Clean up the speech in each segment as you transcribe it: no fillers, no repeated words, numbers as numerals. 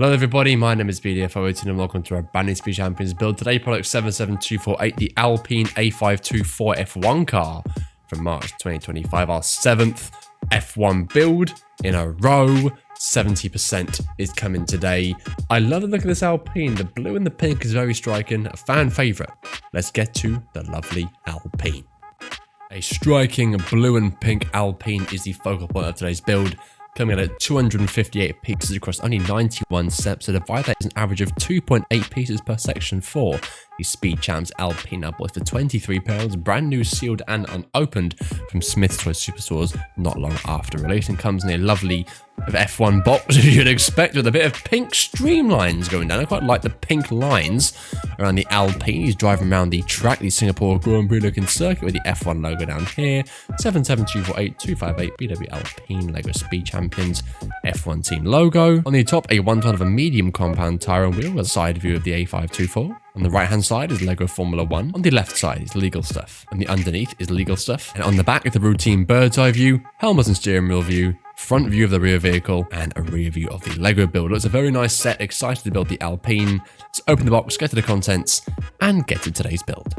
Hello everybody, my name is BWT and welcome to our brand new Speed Champions build. Today product 77248, the Alpine A524 F1 car from March 2025, our 7th F1 build in a row. 70% is coming today. I love the look of this Alpine. The blue and the pink is very striking, a fan favourite. Let's get to the lovely Alpine. A striking blue and pink Alpine is the focal point of today's build, coming in at 258 pieces across only 91 steps. So divide that is an average of 2.8 pieces per section for the Speed Champs Alpine. Now bought for £23, brand new, sealed and unopened from Smith's Toy Superstores not long after release, and comes in a lovely F1 box as you'd expect, with a bit of pink streamlines going down. I quite like the pink lines around the Alpine. He's driving around the track, the Singapore Grand Prix looking circuit with the F1 logo down here. 77248 BW Alpine Lego Speed Champions F1 team logo. On the top, a 1 ton of a medium compound tyre and wheel, a side view of the A524. On the right hand side is Lego Formula 1. On the left side is legal stuff. And the underneath is legal stuff. And on the back is the routine bird's eye view, helmet and steering wheel view, front view of the rear vehicle, and a rear view of the Lego builder. It's a very nice set. Excited to build the Alpine. Let's open the box, get to the contents, and get to today's build.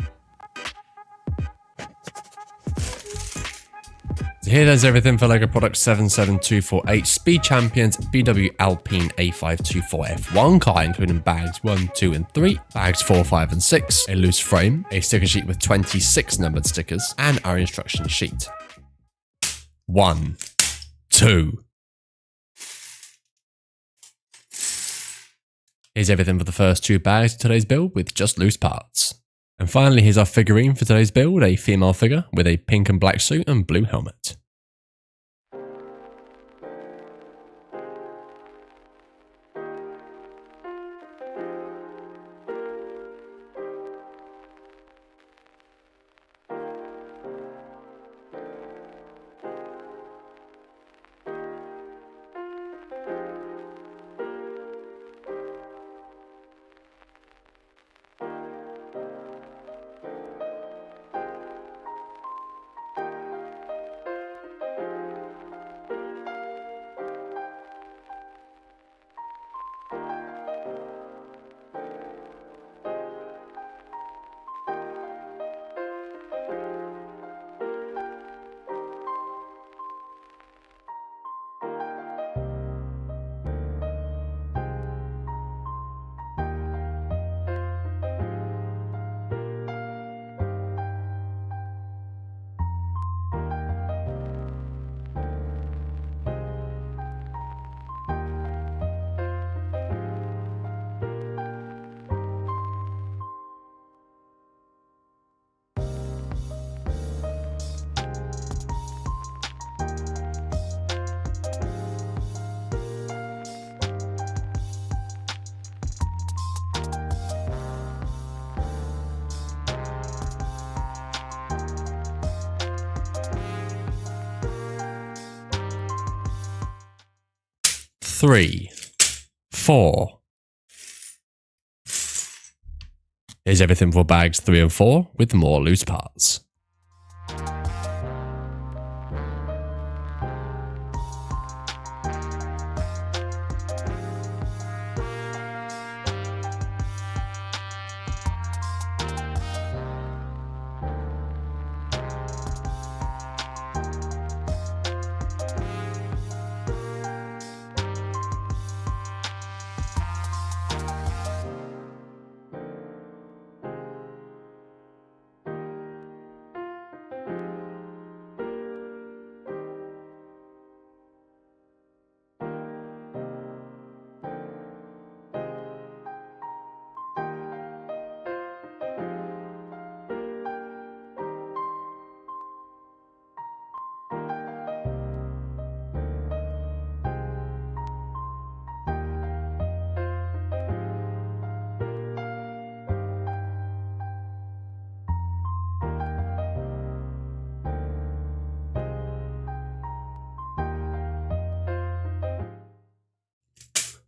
So here there's everything for Lego product 77248 Speed Champions BW Alpine A524 F1 car, including bags 1, 2 and 3, bags 4, 5 and 6, a loose frame, a sticker sheet with 26 numbered stickers, and our instruction sheet. 1, 2. Here's everything for the first 2 bags of today's build with just loose parts. And finally, here's our figurine for today's build, a female figure with a pink and black suit and blue helmet. Three, 4. Here's everything for bags 3 and 4 with more loose parts.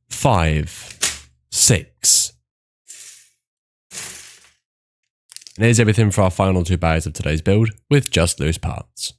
Five, 6. And here's everything for our final 2 bags of today's build with just loose parts.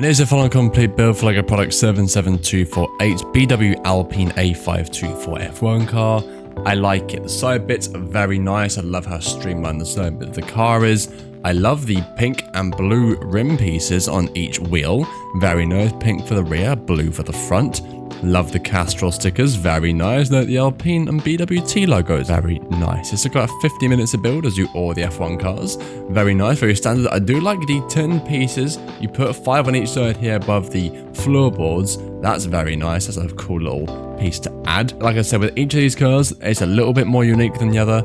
Here's a full-on complete build for like a product 77248 BWT Alpine A524 F1 car. I like it. The side bits are very nice. I love how streamlined the side bit of the car is. I love the pink and blue rim pieces on each wheel. Very nice. Pink for the rear, blue for the front. Love the Castrol stickers. Very nice. Note the Alpine and BWT logo is very nice. It's got 50 minutes to build, as do all the F1 cars. Very nice. Very standard. I do like the 10 pieces. You put 5 on each side here above the floorboards. That's very nice. That's a cool little piece to add. Like I said, with each of these cars, it's a little bit more unique than the other.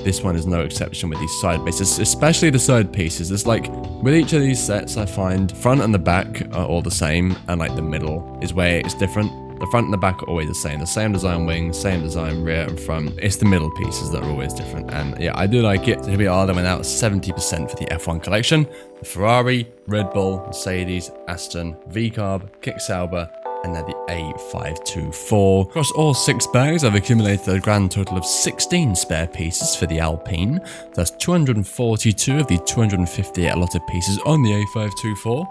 This one is no exception with these side bases, especially the side pieces. It's like, with each of these sets, I find front and the back are all the same, and like the middle is where it's different. The front and the back are always the same design wings, same design rear and front. It's the middle pieces that are always different, and yeah, I do like it. So here we are, then went out 70% for the F1 collection. The Ferrari, Red Bull, Mercedes, Aston, V-Carb, Kick Sauber, and then the A524. Across all 6 bags, I've accumulated a grand total of 16 spare pieces for the Alpine. That's 242 of the 258 allotted pieces on the A524.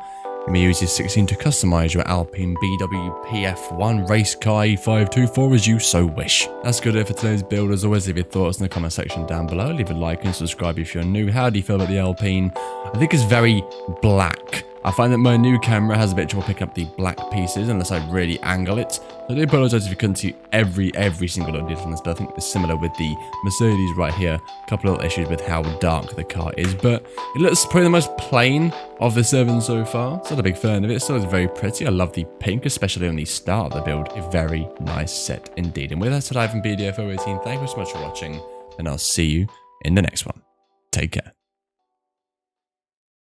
You may use your 16 to customize your Alpine BWP-F1 race car A524 as you so wish. That's good for today's build. As always, leave your thoughts in the comment section down below. Leave a like and subscribe if you're new. How do you feel about the Alpine? I think it's very black. I find that my new camera has a bit of trouble picking up the black pieces unless I really angle it. So I do apologize if you couldn't see every single little detail on this, but I think it's similar with the Mercedes right here. A couple of little issues with how dark the car is, but it looks probably the most plain of the 7 so far. Still a big fan of it. It still is very pretty. I love the pink, especially on the start of the build. A very nice set indeed. And with that said, I've been BDF 18. Thank you so much for watching, and I'll see you in the next one. Take care.